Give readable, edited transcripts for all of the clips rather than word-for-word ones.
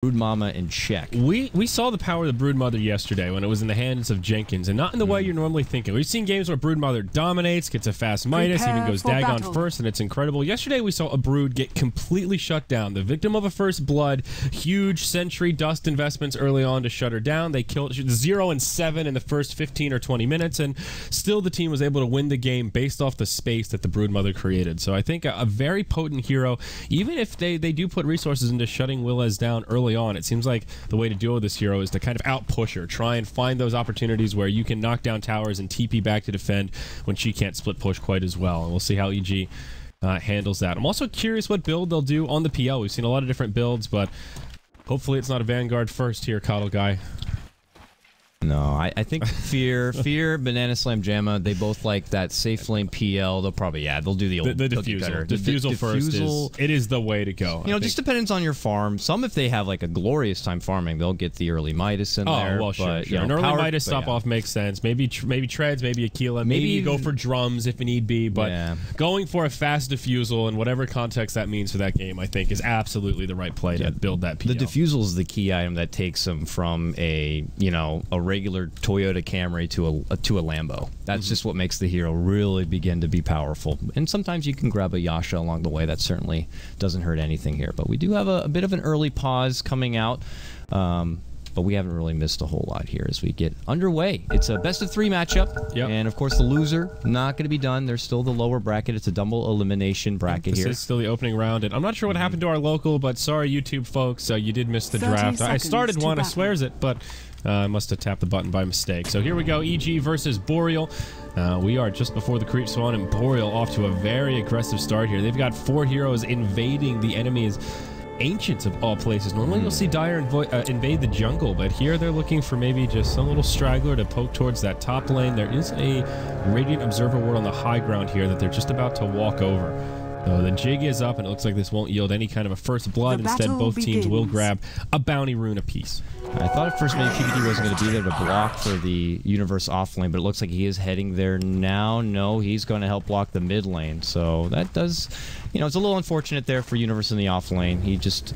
Brood Mama in check. We saw the power of the Brood Mother yesterday when it was in the hands of Jenkins, and not in the way you're normally thinking. We've seen games where Brood Mother dominates, gets a fast Midas, even goes Dagon first, and it's incredible. Yesterday we saw a Brood get completely shut down. The victim of a first blood, huge Sentry dust investments early on to shut her down. They killed 0 and 7 in the first 15 or 20 minutes, and still the team was able to win the game based off the space that the Brood Mother created. So I think a very potent hero, even if they do put resources into shutting Willez down early on, it seems like the way to deal with this hero is to kind of out-push her. Try and find those opportunities where you can knock down towers and TP back to defend when she can't split push quite as well. And we'll see how EG handles that. I'm also curious what build they'll do on the PL. We've seen a lot of different builds, but hopefully it's not a Vanguard first here, Coddle Guy. No, I think Fear, Banana Slam Jamma, they both like that safe lane PL. They'll probably, they'll do the diffusal. Diffusal first is the way to go. You know, just depends on your farm. Some, if they have like a glorious time farming, they'll get the early Midas in there. Oh, well, sure. But, you know, an early Midas stop-off makes sense. Maybe Treads, maybe Aquila. Maybe you go for drums if need be. But going for a fast diffusal in whatever context that means for that game, I think, is absolutely the right play to build that PL. The diffusal is the key item that takes them from a regular Toyota Camry to a Lambo. That's just what makes the hero really begin to be powerful. And sometimes you can grab a Yasha along the way. That certainly doesn't hurt anything here. But we do have a bit of an early pause coming out. But we haven't really missed a whole lot here as we get underway. It's a best-of-3 matchup. And, of course, the loser, not going to be done. There's still the lower bracket. It's a double elimination bracket here. This is still the opening round. And I'm not sure what happened to our local, but sorry, YouTube folks. You did miss the draft. I started one, I swears it, but I must have tapped the button by mistake. So here we go, EG versus Boreal. We are just before the Creep Swan, and Boreal off to a very aggressive start here. They've got 4 heroes invading the enemy's Ancients of all places. Normally you'll see Dire invade the jungle, but here they're looking for maybe just some little straggler to poke towards that top lane. There is a Radiant Observer ward on the high ground here that they're just about to walk over. So the jig is up, and it looks like this won't yield any kind of a first blood. Instead, both teams will grab a bounty rune apiece. I thought at first maybe PPD wasn't going to be there to block for the Universe off lane, but it looks like he is heading there now. No, he's going to help block the mid lane. So that does, you know, it's a little unfortunate there for Universe in the off lane. He just,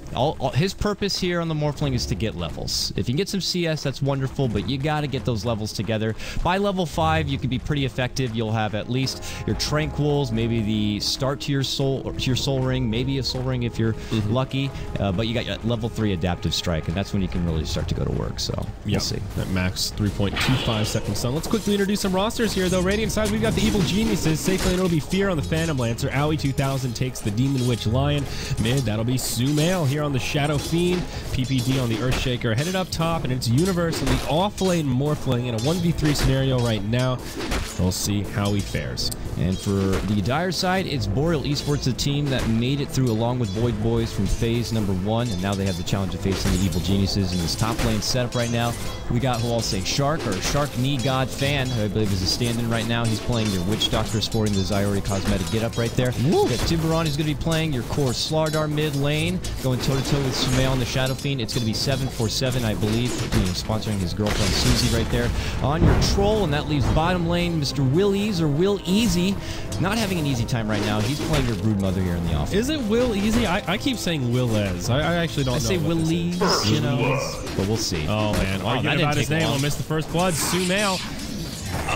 his purpose here on the Morphling is to get levels. If you can get some CS, that's wonderful, but you got to get those levels together. By level 5, you can be pretty effective. You'll have at least your Tranquils, maybe the start to your soul ring, maybe a soul ring if you're lucky, but you got your level 3 adaptive strike, and that's when you can really start to go to work. So we'll see. That max 3.25 second stun. Let's quickly introduce some rosters here, though. Radiant side, we've got the Evil Geniuses. Safe lane, it'll be Fear on the Phantom Lancer. Owie 2000 takes the Demon Witch Lion. Mid, that'll be Sumail here on the Shadow Fiend. PPD on the Earthshaker. Headed up top, and it's Universe in the off-lane Morphling in a 1v3 scenario right now. We'll see how he fares. And for the Dire side, it's Boreal Esports, the team that made it through along with Void Boys from phase number 1, and now they have the challenge of facing the Evil Geniuses in this top lane setup right now. We got who I'll say Shark, or Shark Knee God Fan, who I believe is a stand-in right now. He's playing your Witch Doctor, sporting the Zyori cosmetic get-up right there. We got Tiburon, who's going to be playing your core Slardar mid lane, going toe-to-toe with Sumail on the Shadow Fiend. It's going to be 747, I believe, sponsoring his girlfriend Susie right there. On your Troll, and that leaves bottom lane Mr. Will Ease, or Will Easy. Not having an easy time right now. He's playing your Brood Mother here in the office. Is it Will Easy? I keep saying Willez. I actually don't know. I say Willez, you know, but we'll see. Oh, man. Arguing about his name. I'll miss the first blood. Sumail.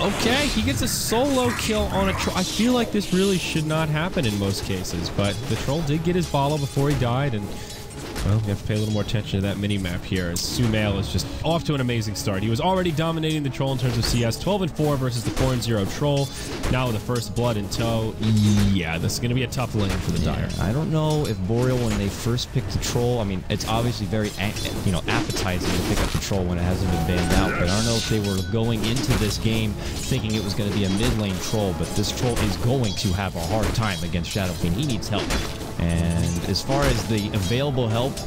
Okay, he gets a solo kill on a troll. I feel like this really should not happen in most cases, but the troll did get his follow before he died, and well, you have to pay a little more attention to that mini-map here, as Sumail is just off to an amazing start. He was already dominating the troll in terms of CS, 12-4 versus the 4-0 troll. Now with the first blood in tow, yeah, this is going to be a tough lane for the Dire. I don't know if Boreal, when they first picked the troll, I mean, it's obviously very, appetizing to pick up the troll when it hasn't been banned out, but I don't know if they were going into this game thinking it was going to be a mid-lane troll, but this troll is going to have a hard time against Shadow Fiend. He needs help. And as far as the available help,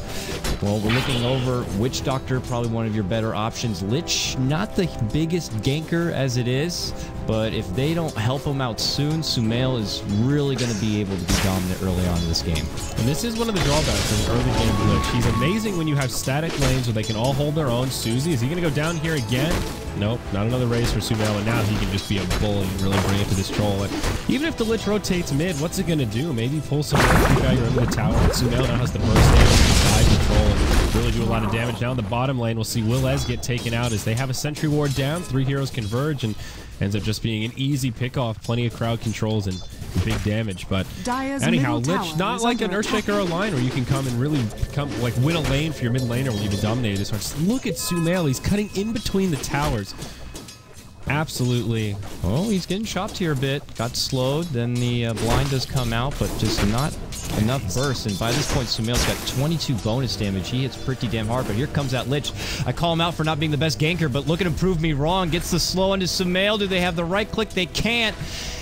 well, we're looking over Witch Doctor, probably one of your better options. Lich, not the biggest ganker as it is, but if they don't help him out soon, Sumail is really going to be able to be dominant early on in this game. And this is one of the drawbacks of an early game Lich. He's amazing when you have static lanes where they can all hold their own. Susie, is he going to go down here again? Nope, not another raise for Sumail, and now he can just be a bully and really bring it to this troll. And even if the Lich rotates mid, what's it going to do? Maybe pull some value into the tower, and Sumail now has the burst damage. side control and really do a lot of damage. Down the bottom lane, we'll see Willez get taken out as they have a sentry ward down. 3 heroes converge and ends up just being an easy pick-off. Plenty of crowd controls and big damage. But anyhow, Lich, not like an Earthshaker or a line where you can come and really like win a lane for your mid laner when you've been dominated this much. Look at Sumail. He's cutting in between the towers. Absolutely. Oh, he's getting chopped here a bit. Got slowed. Then the blind does come out, but just not enough burst. And by this point, Sumail's got 22 bonus damage. He hits pretty damn hard, but here comes that Lich. I call him out for not being the best ganker, but look at him prove me wrong. Gets the slow onto Sumail. Do they have the right click? They can't.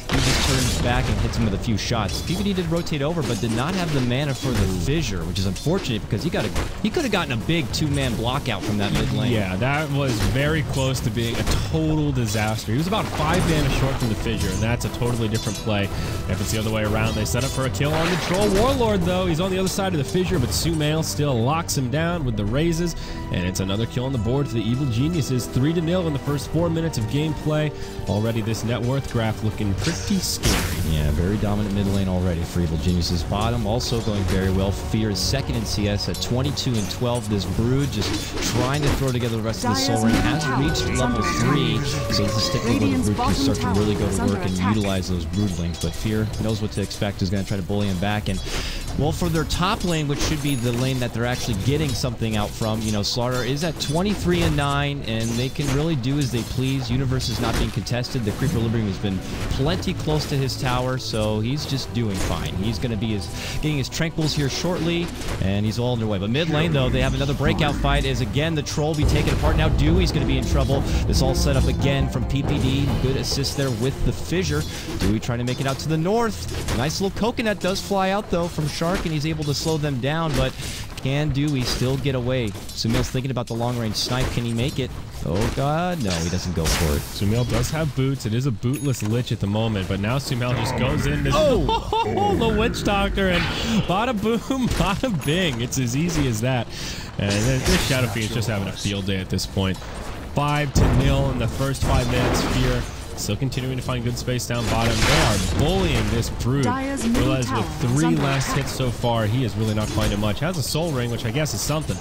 He just turns back and hits him with a few shots. PvD did rotate over, but did not have the mana for the fissure, which is unfortunate because he could have gotten a big 2-man block out from that mid lane. Yeah, that was very close to being a total disaster. He was about 5 mana short from the fissure, and that's a totally different play. If it's the other way around, they set up for a kill on the Troll Warlord, though. He's on the other side of the fissure, but Sumail still locks him down with the raises, and it's another kill on the board for the Evil Geniuses. 3-0 in the first 4 minutes of gameplay. Already this net worth graph looking pretty scary. Yeah, very dominant mid lane already for Evil Geniuses. Bottom also going very well. Fear is second in CS at 22 and 12. This Brood just trying to throw together the rest of the Soul Ring. Has reached level 3, so this is typically where the Brood can start to really go to work and utilize those Broodlings. But Fear knows what to expect. Is going to try to bully him back. And well, for their top lane, which should be the lane that they're actually getting something out from, you know, Slaughter is at 23 and 9, and they can really do as they please. Universe is not being contested. The Creeper Liberating has been plenty close to his tower, so he's just doing fine. He's going to be getting his tranquils here shortly, and he's all underway. But mid lane, though, they have another breakout fight as, again, the Troll be taken apart. Now Dewey's going to be in trouble. This all set up again from PPD. Good assist there with the fissure. Dewey trying to make it out to the north. Nice little coconut does fly out, though, from Shark, and he's able to slow them down, but can Dewey still get away? Sumail's thinking about the long-range snipe. Can he make it? Oh, God. No, he doesn't go for it. Sumail does have boots. It is a bootless Lich at the moment, but now Sumail just goes in. The Witch Doctor, and bada boom, bada bing. It's as easy as that. And this Shadow Fiend's just having a field day at this point. 5-0 in the first 5 minutes. Fear still continuing to find good space down bottom. They are bullying this Brood. Realize with 3 last hits so far, he is really not finding much. Has a Soul Ring, which I guess is something,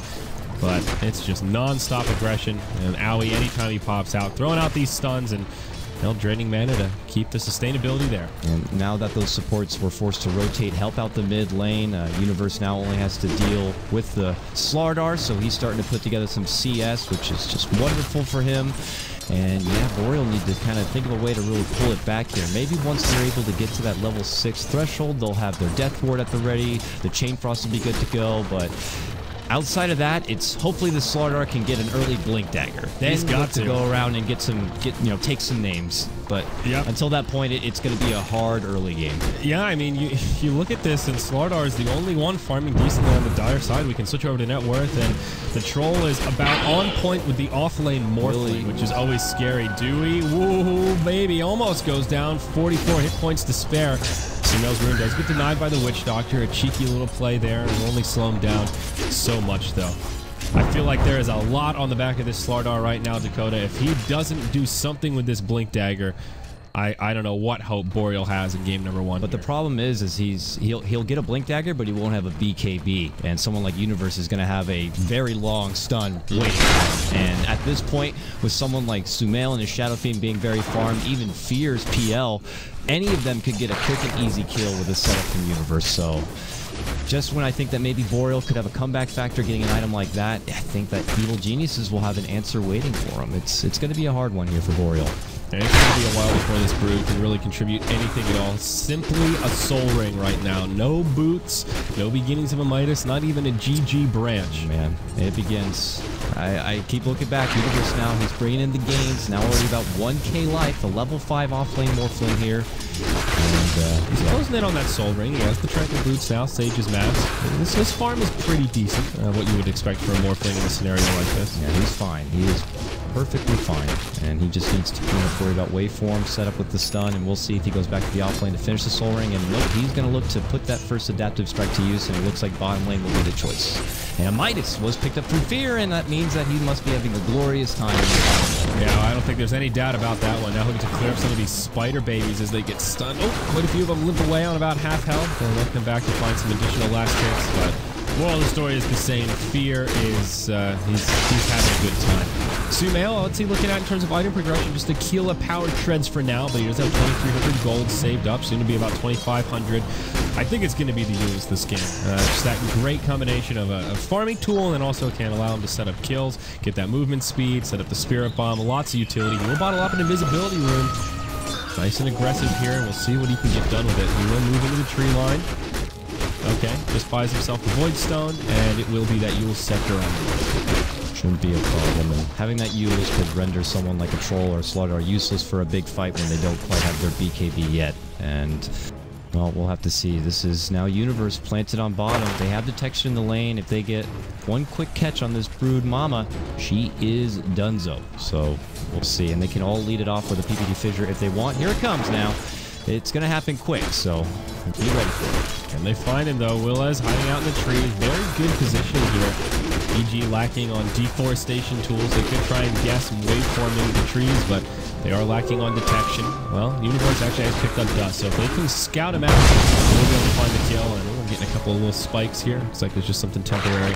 but it's just non-stop aggression. And Owie, anytime he pops out, throwing out these stuns and draining mana to keep the sustainability there. And now that those supports were forced to rotate, help out the mid lane, Universe now only has to deal with the Slardar, so he's starting to put together some CS, which is just wonderful for him. And yeah, Boreal need to kind of think of a way to really pull it back here. Maybe once they're able to get to that level 6 threshold, they'll have their Death Ward at the ready. The Chain Frost will be good to go, but outside of that, it's hopefully the Slardar can get an early Blink Dagger. Then he's got to go around and take some names. But until that point, it's going to be a hard early game. Yeah, I mean, you look at this, and Slardar is the only one farming decently on the Dire side. We can switch over to net worth, and the Troll is about on point with the off-lane Morphling, which is always scary. Dewey, woohoo, baby, almost goes down. 44 hit points to spare. Sumail's rune does get denied by the Witch Doctor. A cheeky little play there, and only slow him down so much, though. I feel like there is a lot on the back of this Slardar right now, Dakota. If he doesn't do something with this Blink Dagger, I don't know what hope Boreal has in game number 1. But the problem is he'll get a Blink Dagger, but he won't have a BKB. And someone like Universe is going to have a very long stun waiting for him. And at this point, with someone like Sumail and his Shadow Fiend being very farmed, even Fear's PL, any of them could get a quick and easy kill with a setup from Universe. So just when I think that maybe Boreal could have a comeback factor getting an item like that, I think that Evil Geniuses will have an answer waiting for him. It's going to be a hard one here for Boreal. And it's going to be a while before this Brood can really contribute anything at all. Simply a Soul Ring right now. No boots, no beginnings of a Midas, not even a GG branch. Man, it begins. I keep looking back. Universe now, he's bringing in the gains. Now already about 1k life. A level 5 off-lane Morphling here. And he's closing in on that Soul Ring. He has the Tranquil Boots now, Sage's Mask. This farm is pretty decent, what you would expect for a Morphling in a scenario like this. Yeah, he's fine. He is perfectly fine, and he just needs to worry about waveform, set up with the stun, and we'll see if he goes back to the off lane to finish the Soul Ring. And look, he's going to look to put that first adaptive strike to use, and it looks like bottom lane will be the choice. And a Midas was picked up from Fear, and that means that he must be having a glorious time in the bottom lane. Yeah, I don't think there's any doubt about that one. Now he'll get to clear up some of these spider babies as they get stunned. Oh, quite a few of them limp away on about half health, and they'll come back to find some additional last hits, but Moral of the story is the same. Fear is he's having a good time. Sumail, what's he looking at in terms of item progression? Just Aquila powered treads for now, but he does have 2,300 gold saved up, soon to be about 2,500. I think it's going to be the use this game. Just that great combination of a farming tool, and then also can allow him to set up kills, get that movement speed, set up the spirit bomb, lots of utility. He will bottle up an invisibility room. Nice and aggressive here, and we'll see what he can get done with it. He will move into the tree line. Okay, just buys himself the Void Stone, and it will be that Yule Scepter on him. Shouldn't be a problem. And having that Euless could render someone like a Troll or a Slaughter useless for a big fight when they don't quite have their BKB yet. And, well, we'll have to see. This is now Universe planted on bottom. They have detection in the lane. If they get one quick catch on this Brood Mama, she is donezo. So, we'll see. And they can all lead it off with a PPD Fissure if they want. Here it comes now. It's going to happen quick, so be ready for it. And they find him, though. Willez hiding out in the trees. Very good position here. EG lacking on deforestation tools. They could try and guess and wait for him into the trees, but they are lacking on detection. Well, Universe actually has picked up dust, so if they can scout him out, they'll be able to find the kill. And we're getting a couple of little spikes here. Looks like there's just something temporary.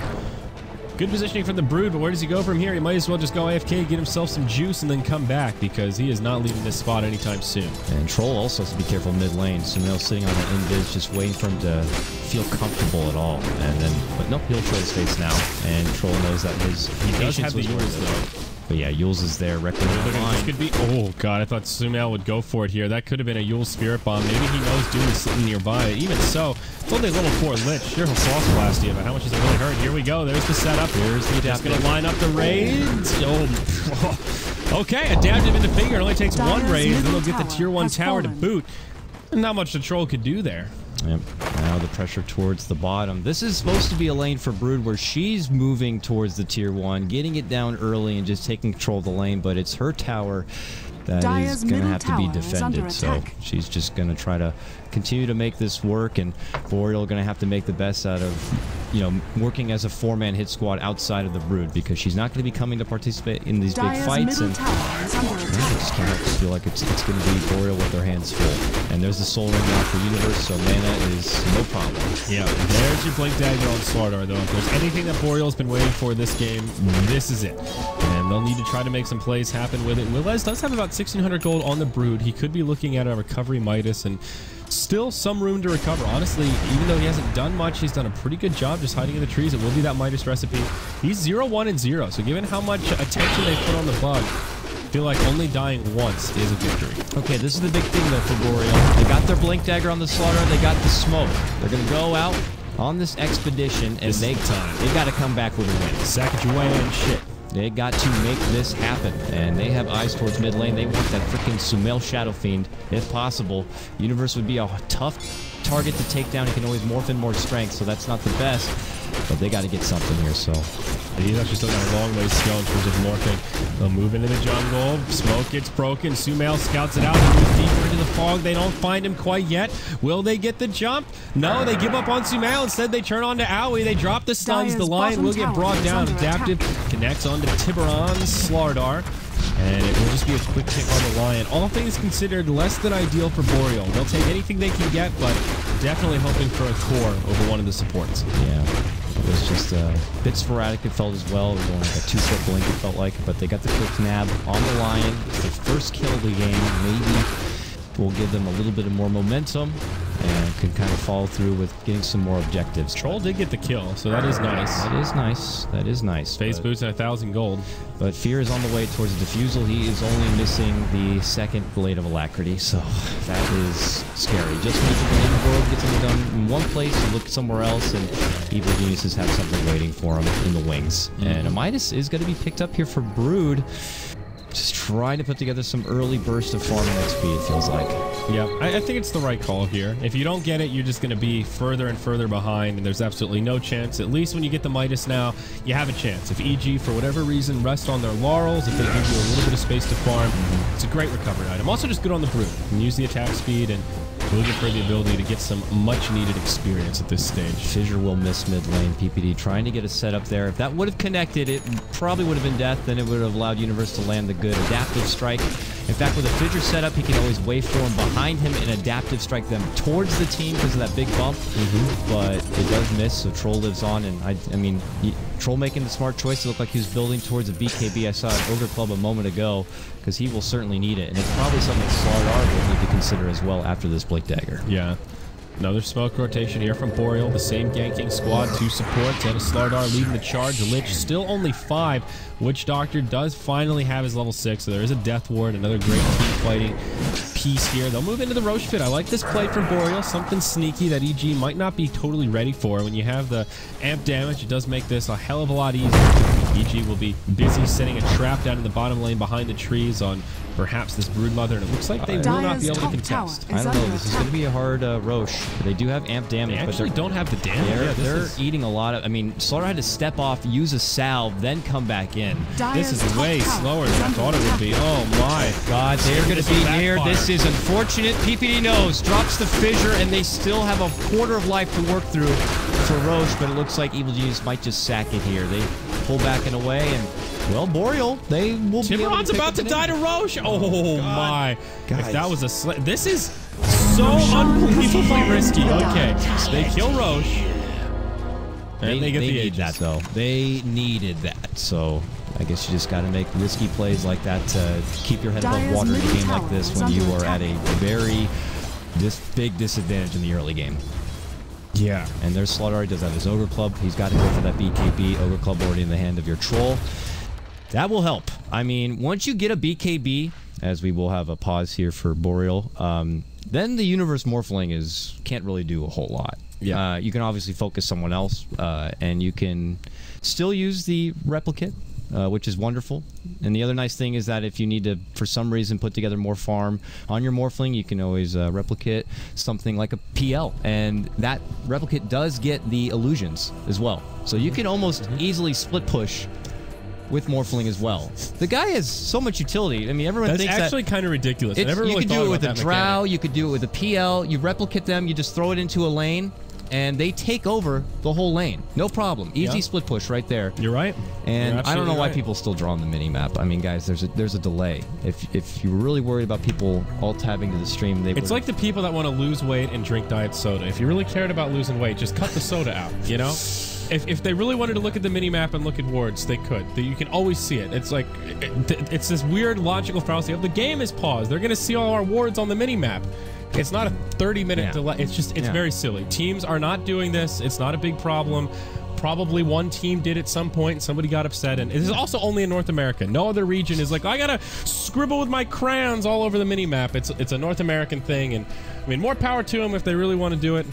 Good positioning from the Brood, but where does he go from here? He might as well just go AFK, get himself some juice, and then come back, because he is not leaving this spot anytime soon. And Troll also has to be careful mid lane. Sumail sitting on that invis, just waiting for him to feel comfortable at all. And then, but nope, he'll show his face now. And Troll knows that his patience was worth it. But yeah, Yule's is there, Reckon this could be. Oh god, I thought Sumail would go for it here. That could have been a Yule Spirit Bomb. Maybe he knows Doom is sitting nearby. Even so, it's only a level 4 Lich. Sure, he'll Frost Blast you, but how much does it really hurt? Here we go. There's the setup. Here's the Adaptive. Just gonna line up the raids. Oh. Okay, Adaptive into Finger. It only takes one raid, then they'll get the tier 1 tower to boot. Not much the Troll could do there. Yep. Now the pressure towards the bottom. This is supposed to be a lane for Brood where she's moving towards the tier 1, getting it down early and just taking control of the lane, but it's her tower that is going to have to be defended. So she's just going to try to continue to make this work, and Boreal going to have to make the best out of, you know, working as a 4-man hit squad outside of the Brood, because she's not going to be coming to participate in these big fights, and I just kind of feel like it's going to be Boreal with their hands full. And there's the Soul Ring now for Universe, so mana is no problem. Yeah, there's your Blink Dagger on Slardar, though. If there's anything that Boreal's been waiting for this game, this is it. And they'll need to try to make some plays happen with it. Willez does have about 1,600 gold on the Brood. He could be looking at a recovery Midas, and still some room to recover. Honestly, even though he hasn't done much, he's done a pretty good job just hiding in the trees. It will be that Midas recipe. He's 0-1 and 0, so given how much attention they put on the bug, I feel like only dying once is a victory. Okay, this is the big thing, though, for Boreal. They got their Blink Dagger on the Slaughter. They got the smoke. They're going to go out on this expedition, and they got to come back with a win. Sacagawea and shit. They got to make this happen, and they have eyes towards mid lane. They want that freaking Sumail Shadow Fiend, if possible. Universe would be a tough target to take down. He can always morph in more strength, so that's not the best. But they got to get something here, so... He's actually still got a long ways to go in terms of morphing. They'll move into the jungle. Smoke gets broken. Sumail scouts it out. They move deeper into the fog. They don't find him quite yet. Will they get the jump? No, they give up on Sumail. Instead, they turn on to Aoi. They drop the stuns. The Lion will get brought down. Adaptive connects onto Tiburon's Slardar. And it will just be a quick hit on the Lion. All things considered, less than ideal for Boreal. They'll take anything they can get, but definitely hoping for a core over one of the supports. Yeah. It was just a bit sporadic, it felt as well. It was only like a 2-foot blink, it felt like. But they got the quick nab on the Lion. It's the first kill of the game. Maybe will give them a little bit of more momentum and can kind of follow through with getting some more objectives. Troll did get the kill, so that is nice. That is nice. That is nice. Face boost and 1,000 gold. But Fear is on the way towards the defusal. He is only missing the second Blade of Alacrity, so that is scary. Just when you think the end world gets something done in one place, you look somewhere else, and Evil Geniuses have something waiting for him in the wings. And a Midas is going to be picked up here for Brood. Just trying to put together some early burst of farming XP, it feels like. Yeah, I think it's the right call here. If you don't get it, you're just going to be further and further behind, and there's absolutely no chance. At least when you get the Midas now, you have a chance. If EG, for whatever reason, rest on their laurels, if they give you a little bit of space to farm, it's a great recovery item. Also just good on the Brood. You can use the attack speed, and looking for the ability to get some much-needed experience at this stage. Fissure will miss mid lane. PPD trying to get a setup there. If that would have connected, it probably would have been death. Then it would have allowed Universe to land the good adaptive strike. In fact, with a fissure setup, he can always waveform behind him and adaptive strike them towards the team because of that big bump. But it does miss, so Troll lives on. And I mean, Troll making the smart choice. It looked like he was building towards a BKB. I saw an Ogre Club a moment ago because he will certainly need it. And it's probably something Slardar will need to consider as well after this Blink Dagger. Yeah. Another smoke rotation here from Boreal. The same ganking squad, 2 supports, and a Slardar leading the charge. Lich still only 5. Witch Doctor does finally have his level 6, so there is a Death Ward, another great team fighting piece here. They'll move into the Roche Pit. I like this play from Boreal. Something sneaky that EG might not be totally ready for. When you have the amp damage, it does make this a hell of a lot easier. EG will be busy setting a trap down in the bottom lane behind the trees on perhaps this Broodmother, and it looks like they will not be able to contest. I don't know. This is going to be a hard Roche. They do have amp damage, but they don't have the damage. They're eating a lot of... I mean, Slardar had to step off, use a salve, then come back in. This is way slower than I thought it would be. Oh my God, they're going to be here. This is unfortunate. PPD knows. Drops the fissure, and they still have a quarter of life to work through for Roche, but it looks like Evil Genius might just sack it here. They pull back and away, and... Well, Boreal, they will be able to about to die to Roche. Oh, my. Guys. If that was a... This is so unbelievably risky. Okay, they kill Roche. And they get the need that, though. They needed that. So I guess you just got to make risky plays like that to keep your head above water in a game like this when you are at a very big disadvantage in the early game. Yeah. And there's Slardar. He does have his Ogre Club. He's got to go for that BKB. Ogre Club already in the hand of your Troll. That will help. I mean, once you get a BKB, as we will have a pause here for Boreal, then the Universe Morphling can't really do a whole lot. Yeah. You can obviously focus someone else, and you can still use the Replicate, which is wonderful. And the other nice thing is that if you need to, for some reason, put together more farm on your Morphling, you can always Replicate something like a PL. And that Replicate does get the illusions as well. So you can almost easily split push with Morphling as well. The guy has so much utility. I mean, everyone thinks that's actually kind of ridiculous. You could do it with a Drow, you could do it with a PL, you replicate them, you just throw it into a lane, and they take over the whole lane. No problem. Easy split push right there. You're right. And I don't know why people still draw on the mini-map. I mean, guys, there's a delay. If you were really worried about people all tabbing to the stream, it's like the people that want to lose weight and drink diet soda. If you really cared about losing weight, just cut the soda out, you know? If they really wanted to look at the mini-map and look at wards, they could. You can always see it. It's like, it's this weird logical fallacy of the game is paused. They're going to see all our wards on the mini-map. It's not a 30-minute delay. It's just, it's very silly. Teams are not doing this. It's not a big problem. Probably one team did at some point, and somebody got upset. And it is also only in North America. No other region is like, I got to scribble with my crayons all over the mini-map. It's a North American thing. And I mean, more power to them if they really want to do it.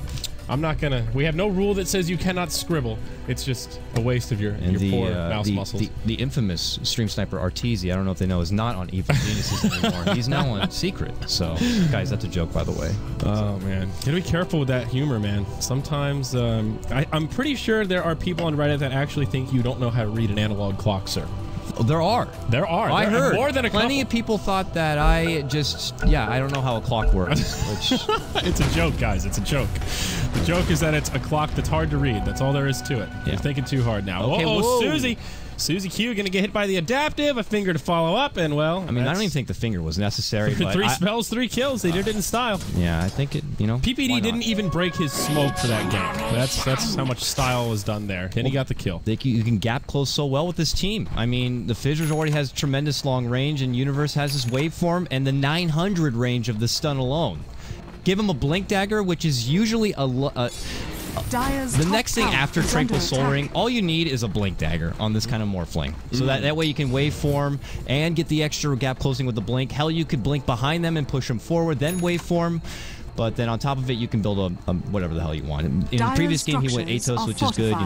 I'm not gonna. We have no rule that says you cannot scribble. It's just a waste of your poor mouse muscles. The infamous stream sniper Arteezy, I don't know if they know, is not on Evil Geniuses anymore. He's now on Secret. So, guys, that's a joke, by the way. Oh man, gotta be careful with that humor, man. Sometimes I'm pretty sure there are people on Reddit that actually think you don't know how to read an analog clock, sir. There are. I heard more than plenty of people thought that I don't know how a clock works. Which it's a joke, guys. It's a joke. The joke is that it's a clock that's hard to read. That's all there is to it. You're thinking too hard now. Okay, Susie Q going to get hit by the adaptive, a finger to follow up, and well... I mean, I don't even think the finger was necessary. But 3 spells, 3 kills. They did it in style. Yeah, I think it, PPD didn't even break his smoke for that game. That's how much style was done there. And he got the kill. You can gap close so well with this team. I mean, the Fissures already has tremendous long range, and Universe has this waveform and the 900 range of the stun alone. Give him a Blink Dagger, which is usually the next thing after Tranquil Soul Ring, all you need is a Blink Dagger on this kind of Morphling. So that way you can waveform and get the extra gap closing with the Blink. Hell, you could Blink behind them and push them forward, then waveform. But then on top of it, you can build a whatever the hell you want. In the previous game, he went Atos, which is good.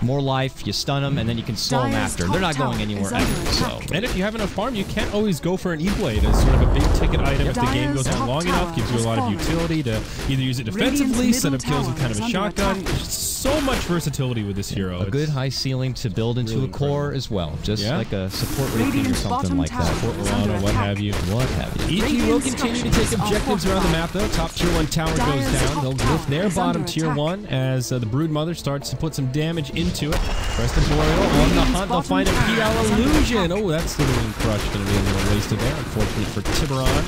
More life. You stun them, and then you can slow them after. They're not going anywhere ever. So. And if you have enough farm, you can't always go for an E-Blade as sort of a big ticket item. If the game goes on long enough, gives you a lot of utility to either use it defensively, set up kills with kind of a shotgun. So much versality with this hero. A good high ceiling to build into a core as well. Just like a support rating or something like that. Fort Milano, what have you. EG will continue to take objectives around the map, though. top tier 1 tower goes down. They'll lift their bottom tier 1 as the Broodmother starts to put some damage into it. Rest of Boreal on the hunt. They'll find a PL illusion. Oh, that's literally crushed. Going to be a little wasted there, unfortunately for Tiburon.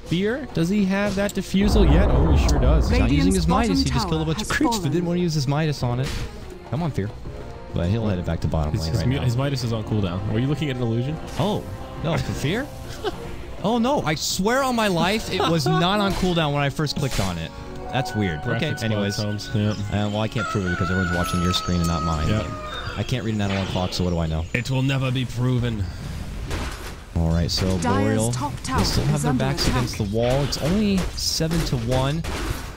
Fear, does he have that defusal yet? Oh, he sure does. He's not using his Midas. He just killed a bunch of creeps, but didn't want to use his Midas on it. Come on, Fear. But he'll head it back to bottom lane right now. His Midas is on cooldown. Were you looking at an illusion? Oh, no, for Fear? Oh, no. I swear on my life, it was not on cooldown when I first clicked on it. That's weird. Okay, anyways. Yeah. Well, I can't prove it because everyone's watching your screen and not mine. Yep. I can't read an analog clock, so what do I know? It will never be proven. All right, so Boreal, they still have their backs against the wall. It's only 7-1,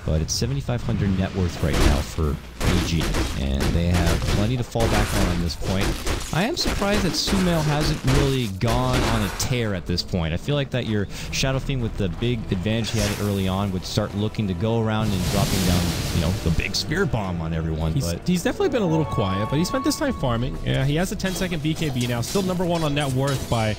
but it's 7,500 net worth right now for EG, and they have plenty to fall back on at this point. I am surprised that Sumail hasn't really gone on a tear at this point. I feel like that your Shadow Fiend with the big advantage he had early on would start looking to go around and dropping down, you know, the big Spirit Bomb on everyone. He's definitely been a little quiet, but he spent this time farming. Yeah, he has a 10-second BKB now, still #1 on net worth by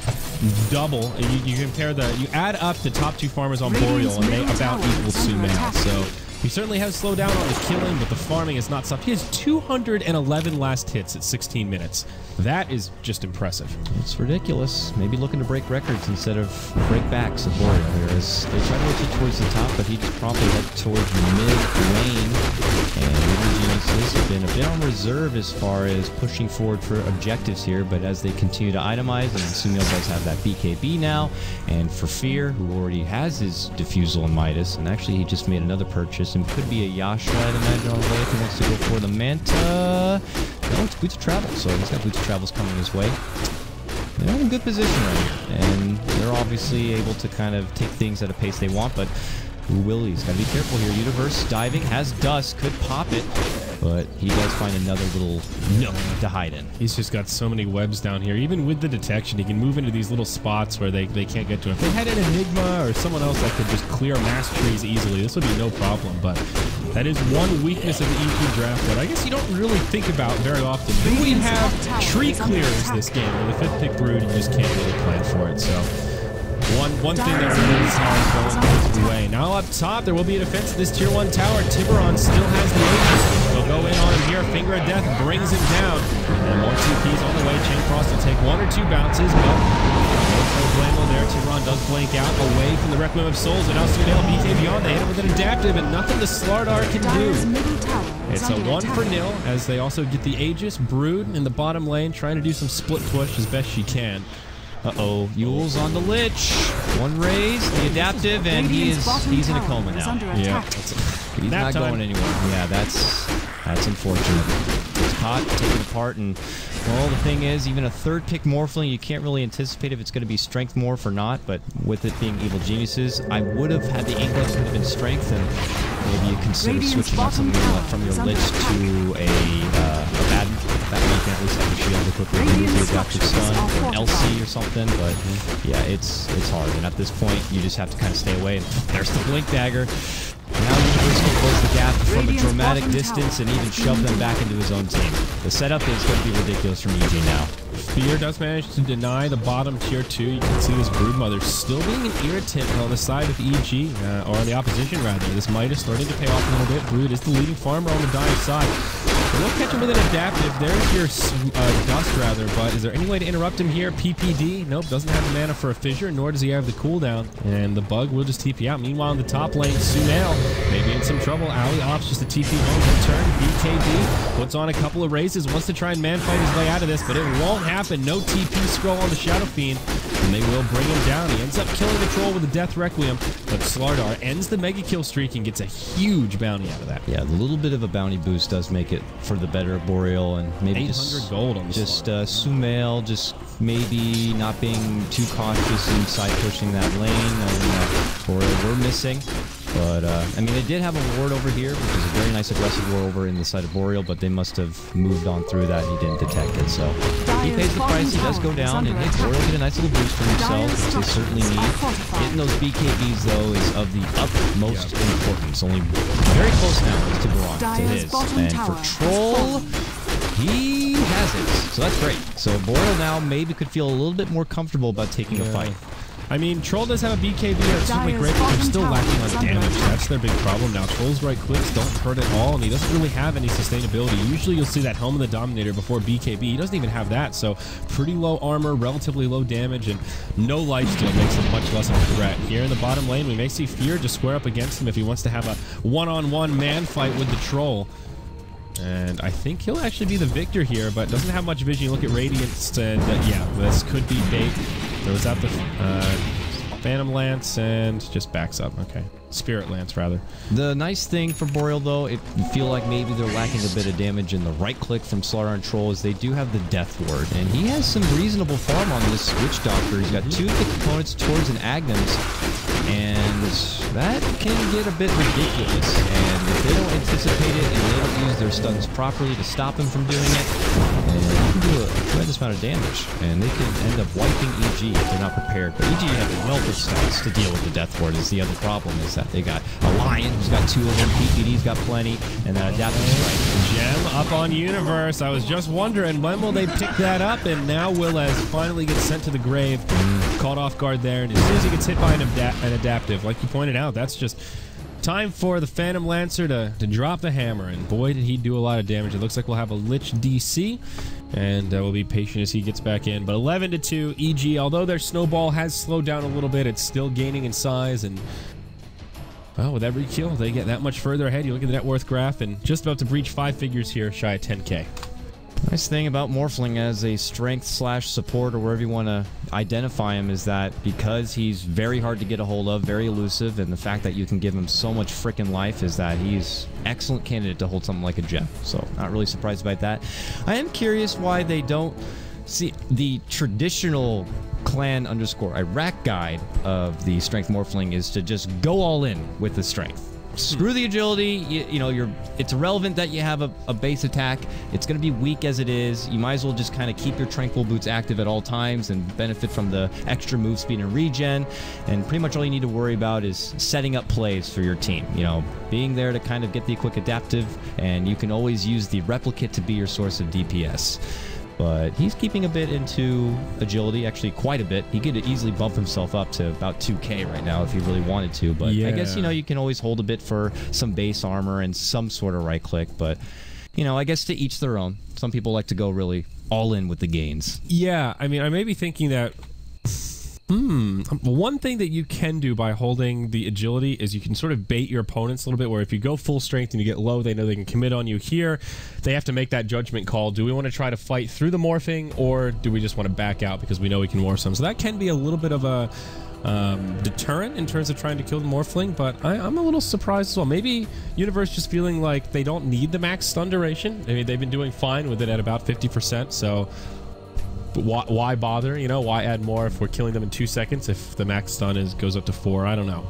double. You compare you add up the top 2 farmers on Boreal, and they about equal Sumail. So he certainly has slowed down on the killing, but the farming has not stopped. He has 211 last hits at 16 minutes. That is just impressive. It's ridiculous. Maybe looking to break records instead of break backs of Boreal here. As they try to rotate towards the top, but he just promptly heads towards mid lane. And Evil Geniuses have been a bit on reserve as far as pushing forward for objectives here, but as they continue to itemize, and Sumail does have that BKB now, and for Fear, who already has his Diffusal and Midas, and actually he just made another purchase, and could be a Yasha, I'd imagine, on the way if he wants to go for the Manta. No, it's Boots of Travel, so he's got Boots of Travels coming his way. They're in a good position right here, and they're obviously able to kind of take things at a pace they want, but Willie's got to be careful here. Universe diving, has Dust, could pop it, but he does find another little nook to hide in. He's just got so many webs down here. Even with the detection, he can move into these little spots where they can't get to him. If they had an Enigma or someone else that could just clear mass trees easily, this would be no problem, but that is one weakness of the EP draft that I guess you don't really think about very often. Do we have tree clears this game? With the 5th pick Brood, you just can't really plan for it, so one thing that really is going his way. Now up top, there will be a defense of this tier 1 tower. Tiburon still has the Aegis. They'll go in on him here. Finger of Death brings him down. And more TPs on the way. Chain Frost will take 1 or 2 bounces, but no blame there. Tiburon does blank out away from the Requiem of Souls, and now Sumail BK Beyond. They hit him with an adaptive, and nothing the Slardar can do. It's a 1-0 as they also get the Aegis. Brood in the bottom lane, trying to do some split push as best she can. Uh-oh, Yule's on the Lich. One raise, the adaptive, and he's in a coma now. Yeah, he's not going anywhere. Yeah, that's unfortunate. It's caught, taken apart, and well, the thing is, even a 3rd pick Morphling, you can't really anticipate if it's going to be Strength Morph or not, but with it being Evil Geniuses, I would have had the Inkling could have been Strength, and maybe you consider switching out something from your Lich to a bad that way you can at least have a shield to quickly remove the adaptive stun or an LC or something, but yeah, it's hard, and at this point, you just have to kind of stay away, and there's the Blink Dagger. Now Universe can close the gap from a dramatic distance and even shove them back into his own team. The setup is going to be ridiculous from EG now. Fear does manage to deny the bottom tier 2. You can see this Broodmother still being an irritant on the side of EG, or on the opposition rather. This Midas starting to pay off a little bit. Brood is the leading farmer on the dying side. They will catch him with an adaptive. There's your Dust rather, but is there any way to interrupt him here? PPD? Nope, doesn't have the mana for a fissure, nor does he have the cooldown. And the Bug will just TP out. Meanwhile, in the top lane, Sumail maybe in some trouble. Ali opts just a TP home return. BKB puts on a couple of raises, wants to try and man-fight his way out of this, but it won't happen. No TP scroll on the Shadow Fiend, and they will bring him down. He ends up killing the troll with a Death Requiem, but Slardar ends the mega kill streak and gets a huge bounty out of that. Yeah, a little bit of a bounty boost does make it for the better of Boreal, and maybe 800 gold on the Sumail just maybe not being too cautious in side pushing that lane, and Boreal were missing. But, I mean, they did have a ward over here, which is a very nice aggressive ward over in the side of Boreal, but they must have moved on through that. He didn't detect it, so he pays the price. He does go down, and hey, Boreal get a nice little boost for himself, which they certainly need. Getting those BKBs, though, is of the utmost importance. Only very close now to Baron, to his. And for Troll, he has it, so that's great. So Boreal now maybe could feel a little bit more comfortable about taking a fight. I mean, Troll does have a BKB that's certainly great, but they're still lacking on damage. That's their big problem now. Troll's right clicks don't hurt at all, and he doesn't really have any sustainability. Usually you'll see that Helm of the Dominator before BKB. He doesn't even have that, so pretty low armor, relatively low damage, and no lifesteal makes him much less of a threat. Here in the bottom lane, we may see Fear just square up against him if he wants to have a one-on-one man fight with the Troll. And I think he'll actually be the victor here, but doesn't have much vision. You look at Radiance, and yeah, this could be bait. Throws out the Phantom Lance and just backs up. Okay. Spirit Lance, rather. The nice thing for Boreal, though, you feel like maybe they're lacking a bit of damage in the right click from Slaughter and Troll, is they do have the Death Ward, and he has some reasonable farm on this Witch Doctor. He's got 2 components towards an Agnes, and that can get a bit ridiculous. And if they don't anticipate it and they don't use their stuns properly to stop him from doing it, and they can do a tremendous amount of damage, and they can end up wiping EG if they're not prepared. But EG have a wealth of stuns to deal with the Death Ward. Is the other problem is that they got a Lion who's got 2 of them, PPD's got plenty, and that Adaptive Strike. Gem up on Universe. I was just wondering, when will they pick that up? And now Willez finally gets sent to the grave. Caught off guard there, and as soon as he gets hit by an Adaptive, like you pointed out, that's just time for the Phantom Lancer to drop the hammer, and boy did he do a lot of damage. It looks like we'll have a Lich DC, and we'll be patient as he gets back in. But 11-2 EG, although their snowball has slowed down a little bit, it's still gaining in size, and well, with every kill they get that much further ahead. You look at the net worth graph, and just about to breach 5 figures here, shy of 10K. Nice thing about Morphling as a strength/support, or wherever you want to identify him, is that because he's very hard to get a hold of, very elusive, and the fact that you can give him so much freaking life is that he's excellent candidate to hold something like a gem. So not really surprised by that. I am curious why they don't see the traditional clan_Iraq guide of the strength Morphling is to just go all in with the strength. Screw the agility. You know, it's irrelevant that you have a base attack. It's going to be weak as it is. You might as well just kind of keep your Tranquil Boots active at all times and benefit from the extra move speed and regen. And pretty much all you need to worry about is setting up plays for your team. You know, being there to kind of get the quick adaptive, and you can always use the replicate to be your source of DPS. But he's keeping a bit into agility, actually quite a bit. He could easily bump himself up to about 2K right now if he really wanted to. But yeah. I guess, you know, you can always hold a bit for some base armor and some sort of right click. But, you know, I guess to each their own. Some people like to go really all in with the gains. Yeah, I mean, I may be thinking that one thing that you can do by holding the agility is you can sort of bait your opponents a little bit, where if you go full strength and you get low, they know they can commit on you. Here they have to make that judgment call. Do we want to try to fight through the morphing, or do we just want to back out because we know we can morph some? So that can be a little bit of a deterrent in terms of trying to kill the Morphling, but I'm a little surprised as well. Maybe Universe just feeling like they don't need the max stun duration. I mean, they've been doing fine with it at about 50%, so why bother? You know, why add more if we're killing them in 2 seconds if the max stun goes up to 4? I don't know.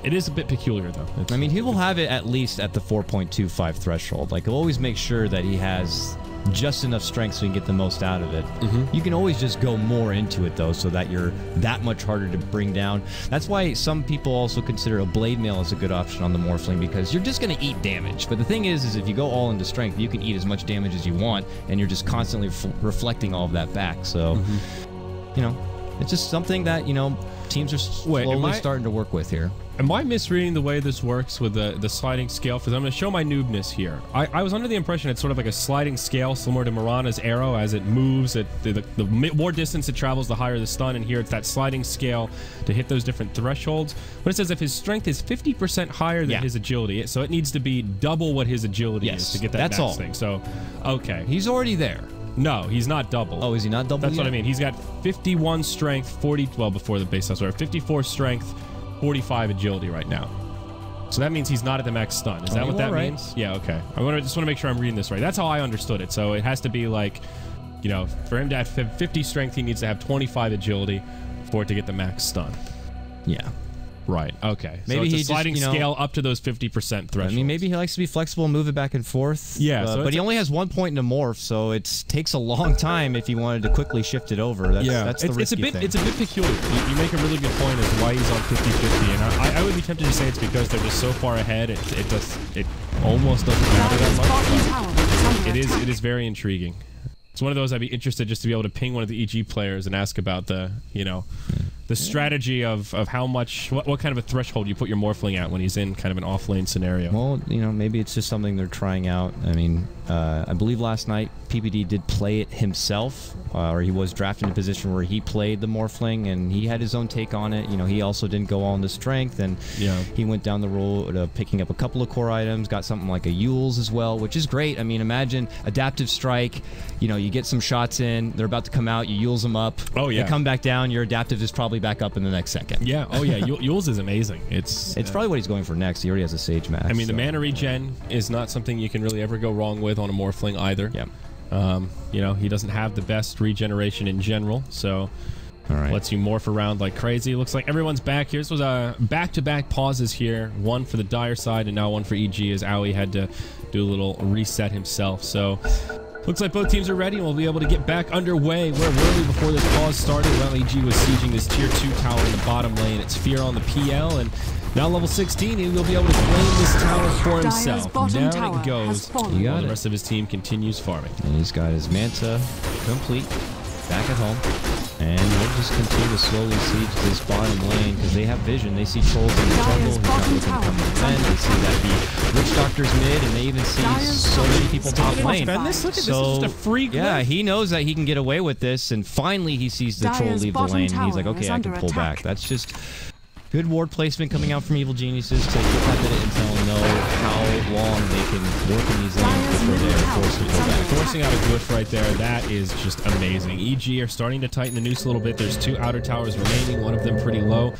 It is a bit peculiar, though. I mean, he will have it at least at the 4.25 threshold. Like, he'll always make sure that he has just enough strength so you can get the most out of it. You can always just go more into it, though, so that you're that much harder to bring down. That's why some people also consider a Blade Mail as a good option on the Morphling, because you're just going to eat damage. But the thing is if you go all into strength, you can eat as much damage as you want, and you're just constantly reflecting all of that back. So, you know, it's just something that, you know, teams are slowly starting to work with here. Am I misreading the way this works with the sliding scale? Because I'm going to show my noobness here. I was under the impression it's sort of like a sliding scale similar to Mirana's arrow. As it moves, the more distance it travels, the higher the stun. And here it's that sliding scale to hit those different thresholds. But it says if his strength is 50% higher than his agility, so it needs to be double what his agility is to get that max thing. So, okay. He's already there. No, he's not double. Oh, is he not double That's yet? what I mean. He's got 51 strength, before the base house, 54 strength, 45 agility right now. So that means he's not at the max stun. Is that what that means? Yeah, okay. Just want to make sure I'm reading this right. That's how I understood it. So it has to be like, you know, for him to have 50 strength, he needs to have 25 agility for it to get the max stun. Yeah. Right. Okay. Maybe so it's he a sliding just, scale up to those 50% thresholds. I mean, maybe he likes to be flexible and move it back and forth. Yeah. But he only has 1 point to morph, so it takes a long time if he wanted to quickly shift it over. That's the risky thing. It's a bit peculiar. You make a really good point as to why he's on 50-50, and I would be tempted to say it's because they're just so far ahead. It almost doesn't matter that much. But it is very intriguing. It's one of those I'd be interested just to be able to ping one of the EG players and ask about the the strategy of how much, what kind of a threshold you put your Morphling at when he's in kind of an off-lane scenario. Well, you know, maybe it's just something they're trying out. I mean, I believe last night PPD did play it himself, or he was drafted in a position where he played the Morphling, and he had his own take on it. You know, he also didn't go all into strength, and he went down the road of picking up a couple of core items, got something like a Yules as well, which is great. I mean, imagine Adaptive Strike, you know, you get some shots in, they're about to come out, you Yules them up, they come back down, your Adaptive is probably back up in the next second. Yeah, Yules is amazing. It's probably what he's going for next. He already has a Sage Max. I mean, the mana regen is not something you can really ever go wrong with on a Morphling either. Yeah. You know, he doesn't have the best regeneration in general, so lets you morph around like crazy. Looks like everyone's back here. This was a back-to-back pauses here, one for the Dire side and now one for EG, as Owie had to do a little reset himself. So looks like both teams are ready, and we'll be able to get back underway. Where were we before this pause started? Well, EG was sieging this tier 2 tower in the bottom lane. It's Fear on the PL, and now level 16, he will be able to claim this tower for himself. Down it goes. While the rest of his team continues farming. And he's got his Manta complete, back at home. And we'll just continue to slowly siege this bottom lane because they have vision. They see trolls in the jungle. He's not looking to come to defend. They see that the Witch Doctor's mid, and they even see so many people top lane. Look at this. This is just a free glyph. Yeah, he knows that he can get away with this, and finally he sees the troll leave the lane, and he's like, okay, I can pull back. That's just good ward placement coming out from Evil Geniuses to get that bit of intel and know how long they can work in these lanes before they're forced to pull back. Forcing out a glyph right there, that is just amazing. EG are starting to tighten the noose a little bit. There's 2 outer towers remaining, one of them pretty low.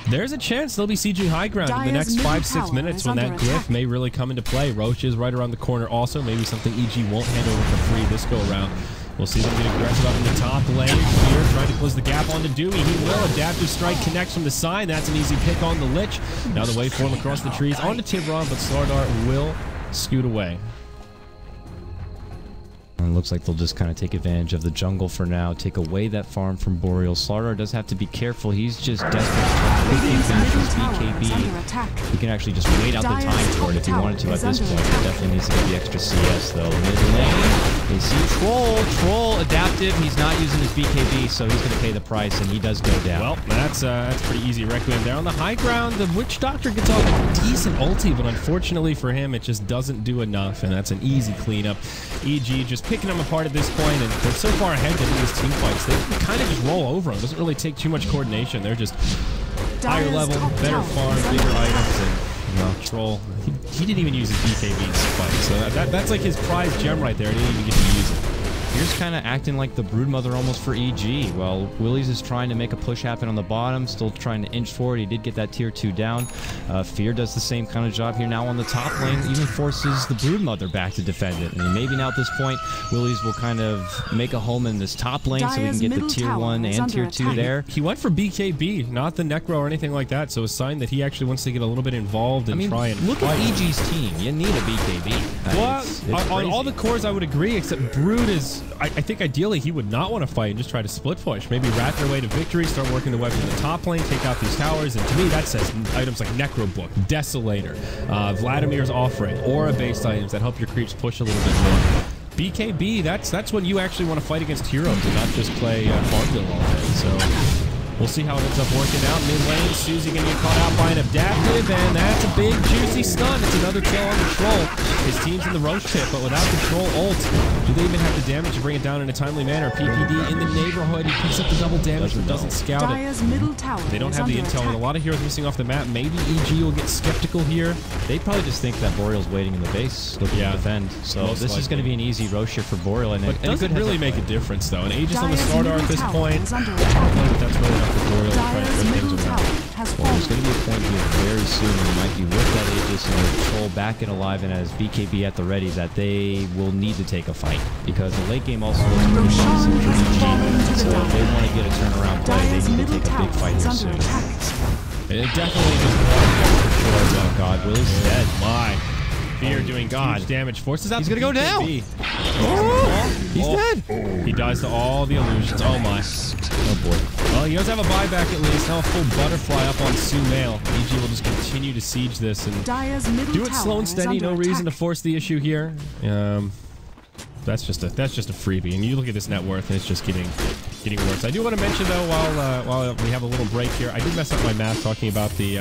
There's a chance they'll be sieging high ground in the next 5-6 minutes when that glyph may really come into play. Roche is right around the corner also, maybe something EG won't hand over for free this go around. We'll see them get aggressive up in the top lane here, trying to close the gap onto Dewey. He will. Adaptive Strike connects from the side. That's an easy pick on the Lich. Now the waveform across the trees onto Tiburon, but Slardar will scoot away. And it looks like they'll just kind of take advantage of the jungle for now, take away that farm from Boreal. Slardar does have to be careful. He's just desperate to quickly finish his BKB. He can actually just wait out the time for it if he wanted to at this point. He definitely needs to get the extra CS, though. Mid lane, they see Troll Adaptive. He's not using his BKB, so he's going to pay the price, and he does go down. Well, that's pretty easy Requiem there. On the high ground, the Witch Doctor gets off a decent ulti, but unfortunately for him, it just doesn't do enough, and that's an easy cleanup. EG just picking them apart at this point, and they're so far ahead in these team fights, they can kind of just roll over them. Doesn't really take too much coordination. They're just higher level, better farm, bigger items, and you know, Troll. He didn't even use his BKB in this fight, so that's like his prize gem right there. He didn't even get to use it. Here's kind of acting like the Broodmother almost for EG. Well, Willies is trying to make a push happen on the bottom, still trying to inch forward. He did get that tier 2 down. Fear does the same kind of job here now on the top lane, even forces the Broodmother back to defend it. And maybe now at this point, Willies will kind of make a home in this top lane so we can get the tier 1 and tier 2 there. He went for BKB, not the Necro or anything like that, so a sign that he actually wants to get a little bit involved and try and look fight. At EG's team. You need a BKB. Well, it's on all the cores I would agree, except Brood is... I think ideally he would not want to fight and just try to split push. Maybe rat their way to victory, start working the weapon in the top lane, take out these towers, and to me that says items like Necro Book, Desolator, Vladimir's Offering, Aura-based items that help your creeps push a little bit more. BKB, that's when you actually want to fight against heroes and not just play Farmville all day. So we'll see how it ends up working out. Mid lane, Susie going to get caught out by an Adaptive, and that's a big, juicy stun. It's another kill on the Troll. His team's in the Roche pit, but without the Troll ult, do they even have the damage to bring it down in a timely manner? PPD in the neighborhood. He picks up the double damage, but doesn't scout it. They don't have the intel, and a lot of heroes missing off the map. Maybe EG will get skeptical here. They probably just think that Boreal's waiting in the base, looking to defend. So this is going to be an easy Roche here for Boreal. And it doesn't really make a difference, though. And Aegis on the Slardar at this point, that's really not for Boreal to try to flip things around. Well, there's going to be a point here very soon when you might be with that Aegis and the Troll back and alive and as BKB at the ready that they will need to take a fight because the late game also looks pretty promising for EG. So if they want to get a turnaround play, they need to take a big fight here soon. It definitely doesn't want for sure. Oh God, Willie's dead. My. Fear doing huge damage. Forces out. He's going to go down. He's dead. He dies to all the illusions. Oh my. Oh boy. Well, he does have a buyback at least. Now a full butterfly up on Sumail. EG will just continue to siege this and do it slow and steady. No reason to force the issue here. That's just a freebie. And you look at this net worth, and it's just getting getting worse. I do want to mention, though, while we have a little break here, I did mess up my math talking about the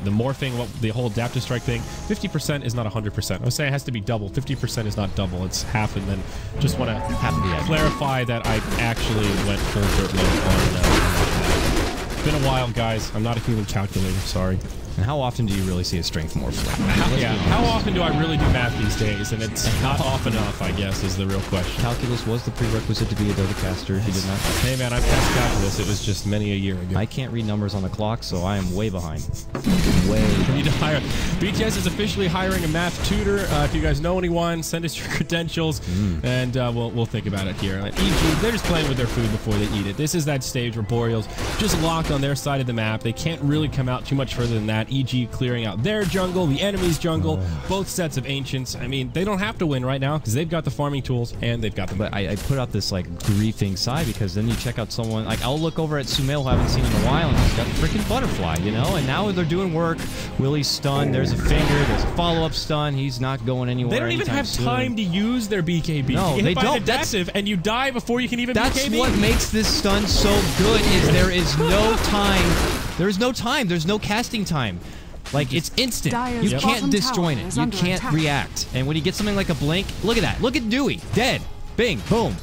morphing, the whole adaptive strike thing. 50% is not 100%. I was saying it has to be double. 50% is not double. It's half, and then just want to clarify that I actually went full dirt mode on that. It's been a while, guys. I'm not a human calculator. Sorry. And how often do you really see a strength morph? How often do I really do math these days? And it's not often enough, I guess, is the real question. Calculus was the prerequisite to be a Dota caster. If you did not. Hey, man, I passed calculus. It was just many a year ago. I can't read numbers on the clock, so I am way behind. We need to hire. BTS is officially hiring a math tutor. If you guys know anyone, send us your credentials, and we'll think about it here. EG, they're just playing with their food before they eat it. This is that stage where Boreal's just locked on their side of the map. They can't really come out too much further than that. EG clearing out their jungle, the enemy's jungle, both sets of ancients. I mean, they don't have to win right now because they've got the farming tools and they've got the. But I put out this like griefing sigh because then you check out someone like I'll look over at Sumail who I haven't seen in a while and he's got a freaking butterfly, you know. And now they're doing work. Willie's stunned. There's a finger. There's a follow-up stun. He's not going anywhere. They don't even have time to use their BKB. No, they don't. Adaptive, and you die before you can even. That's BKB. what makes this stun so good. Is there is no time. There is no time. There's no casting time. Like, it's instant. You can't disjoin it. You can't react. And when you get something like a blink, look at that. Look at Dewey. Dead. Bing. Boom.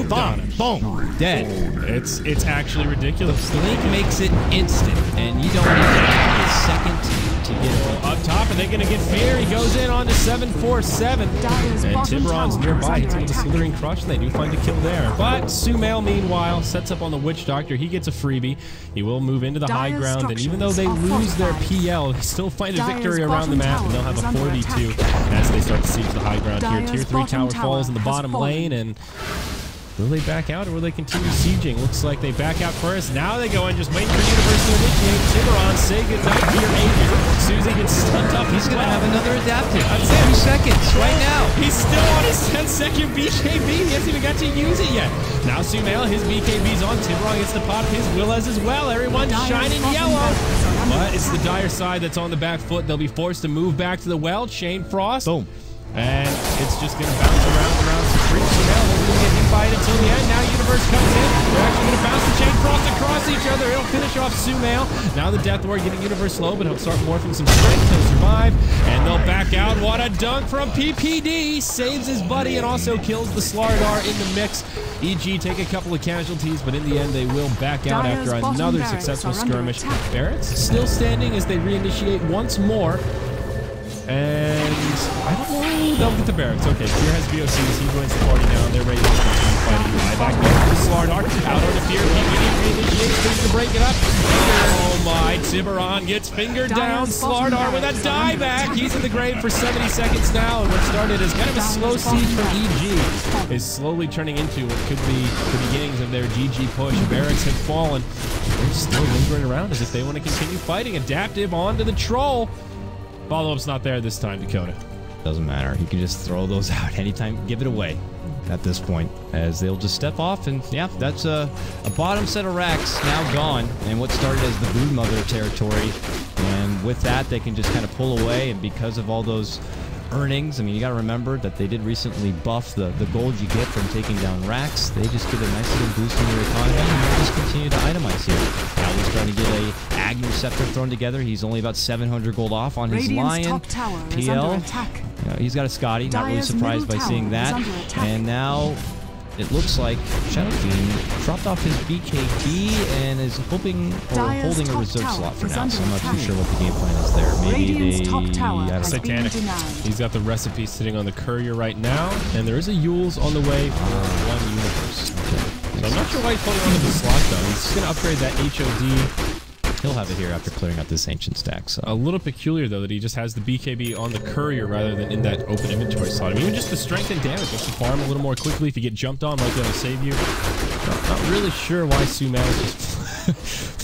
Bomb. Boom. Dead. It's actually ridiculous. The blink makes it instant. And you don't need a second to get it. Up top, are they going to get fear? He goes in on to 747. And Tiburon's nearby. Hits him with a slithering crush. And they do find a kill there. But Sumail, meanwhile, sets up on the Witch Doctor. He gets a freebie. He will move into the high ground. And even though they lose their PL, they still find a victory around the map. And they'll have a 4v2 as they start to siege the high ground here. Tier 3 tower falls in the bottom lane. And will they back out or will they continue sieging? Looks like they back out first. Now they go in, just waiting for Universe to initiate. Tiburon, say goodnight to your Major. Susie gets stunned up. He's going to have another adaptive. That's it. 2 seconds right now. He's still on his 10-second BKB. He hasn't even got to use it yet. Now Sumail, his BKB's on. Tiburon gets to pop his Willez as well. Everyone's shining yellow. But it's the Dire side that's on the back foot. They'll be forced to move back to the well. Chain Frost. Boom. And it's just going to bounce around some freaks. Sumail will get hit by it until the end. Now Universe comes in. They're actually going to bounce the Chain Frost across each other. It'll finish off Sumail. Now the Death Ward getting Universe low, but he'll start morphing some strength. He'll survive. And they'll back out. What a dunk from PPD. Saves his buddy and also kills the Slardar in the mix. EG take a couple of casualties, but in the end they will back out after another successful skirmish. Barrett's still standing as they reinitiate once more. And I don't know. They'll get the barracks. Okay, Fear has VOCs. He joins the party now. They're ready to continue fighting. Back there to the Slardar. Out on the Fear. PPD reinitiates. Needs to break it up. Oh my. Tiburon gets fingered down. Slardar with a dieback. He's in the grave for 70 seconds now. And what started as kind of a slow siege from EG is slowly turning into what could be the beginnings of their GG push. Barracks have fallen. They're still lingering around as if they want to continue fighting. Adaptive onto the Troll. Follow-up's not there this time, Dakota. Doesn't matter. He can just throw those out anytime. Give it away at this point, as they'll just step off. And yeah, that's a bottom set of racks now gone. And what started as the Broodmother territory. And with that, they can just kind of pull away. And because of all those earnings, I mean, you got to remember that they did recently buff the gold you get from taking down racks. They just get a nice little boost in your economy, and they'll just continue to itemize here. Now he's trying to get a Agni Scepter thrown together. He's only about 700 gold off on his Lion. PL, he's got a Scotty. Not really surprised by seeing that. And now it looks like Shadow Fiend dropped off his BKB and is hoping or holding a reserve slot for now, so I'm not too sure what the game plan is there. Maybe they... Satanic. He's got the recipe sitting on the courier right now, and there is a Yule's on the way for one Universe. Okay. So I'm not sure why he's holding onto the slot, though. He's going to upgrade that HOD. He'll have it here after clearing out this ancient stack. So a little peculiar, though, that he just has the BKB on the courier rather than in that open inventory slot. I mean, even just the strength and damage, just to farm a little more quickly. If you get jumped on, might be able to save you. Not really sure why Sumail is just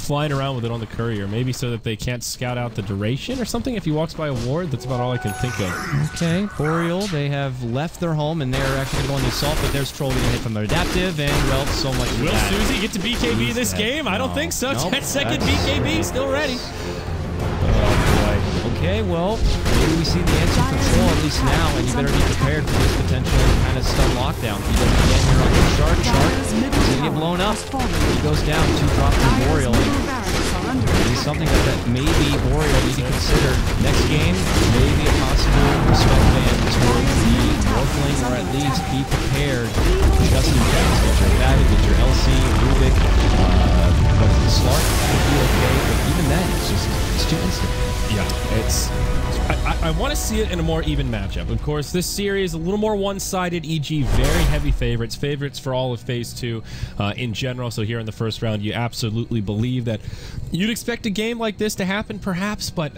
flying around with it on the courier. Maybe so that they can't scout out the duration or something if he walks by a ward. That's about all I can think of. Okay, Boreal, they have left their home and they're actually going to go on the assault, but there's Troll getting hit from their adaptive, and well, so much for Will that. Susie get to BKB this game? I don't think so. Nope, 10-second BKB, still ready. Oh boy. Well, Okay, well, maybe we see the answer for Troll at least now, and you better be prepared for this potential kind of stun lockdown. He does again here on the Shark. Shark is going to get blown up. He goes down, 2 drops to Boreal. It's something that maybe Boreal need to consider. Next game, maybe a possible respect ban towards the Northling, or at least be prepared just in case. Get your Batted, get your LC, Rubik, but the Slark could be okay, but even then, it's too instant. Yeah, it's... I want to see it in a more even matchup. Of course, this series a little more one-sided, e.g. very heavy favorites for all of Phase 2 in general. So here in the first round, you absolutely believe that you'd expect a game like this to happen, perhaps, but